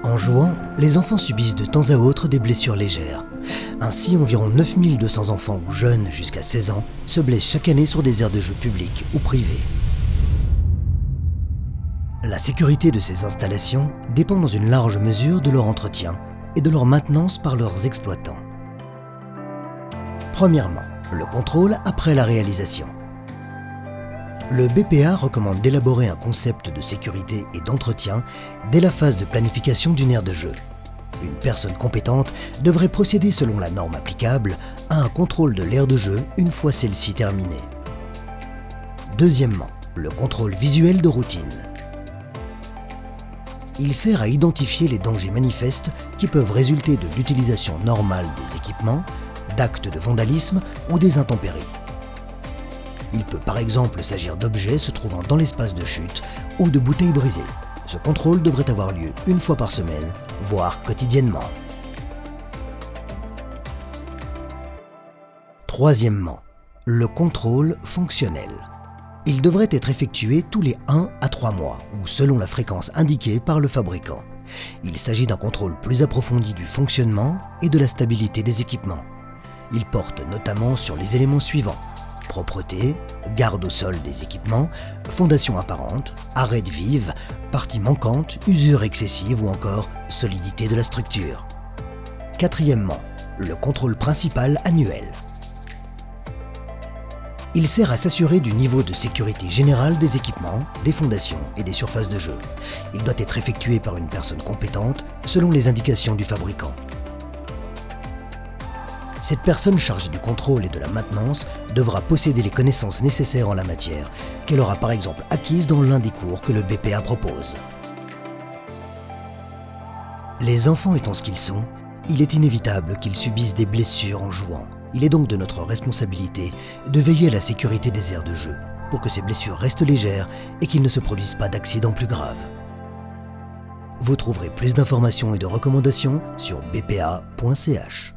En jouant, les enfants subissent de temps à autre des blessures légères. Ainsi, environ 9200 enfants ou jeunes jusqu'à 16 ans se blessent chaque année sur des aires de jeux publiques ou privées. La sécurité de ces installations dépend dans une large mesure de leur entretien et de leur maintenance par leurs exploitants. Premièrement, le contrôle après la réalisation. Le BPA recommande d'élaborer un concept de sécurité et d'entretien dès la phase de planification d'une aire de jeu. Une personne compétente devrait procéder selon la norme applicable à un contrôle de l'aire de jeu une fois celle-ci terminée. Deuxièmement, le contrôle visuel de routine. Il sert à identifier les dangers manifestes qui peuvent résulter de l'utilisation normale des équipements, d'actes de vandalisme ou des intempéries. Il peut par exemple s'agir d'objets se trouvant dans l'espace de chute ou de bouteilles brisées. Ce contrôle devrait avoir lieu une fois par semaine, voire quotidiennement. Troisièmement, le contrôle fonctionnel. Il devrait être effectué tous les 1 à 3 mois ou selon la fréquence indiquée par le fabricant. Il s'agit d'un contrôle plus approfondi du fonctionnement et de la stabilité des équipements. Il porte notamment sur les éléments suivants: propreté, garde au sol des équipements, fondation apparente, arête vive, partie manquante, usure excessive ou encore solidité de la structure. Quatrièmement, le contrôle principal annuel. Il sert à s'assurer du niveau de sécurité générale des équipements, des fondations et des surfaces de jeu. Il doit être effectué par une personne compétente selon les indications du fabricant. Cette personne chargée du contrôle et de la maintenance devra posséder les connaissances nécessaires en la matière, qu'elle aura par exemple acquises dans l'un des cours que le BPA propose. Les enfants étant ce qu'ils sont, il est inévitable qu'ils subissent des blessures en jouant. Il est donc de notre responsabilité de veiller à la sécurité des aires de jeu pour que ces blessures restent légères et qu'il ne se produise pas d'accidents plus graves. Vous trouverez plus d'informations et de recommandations sur bpa.ch.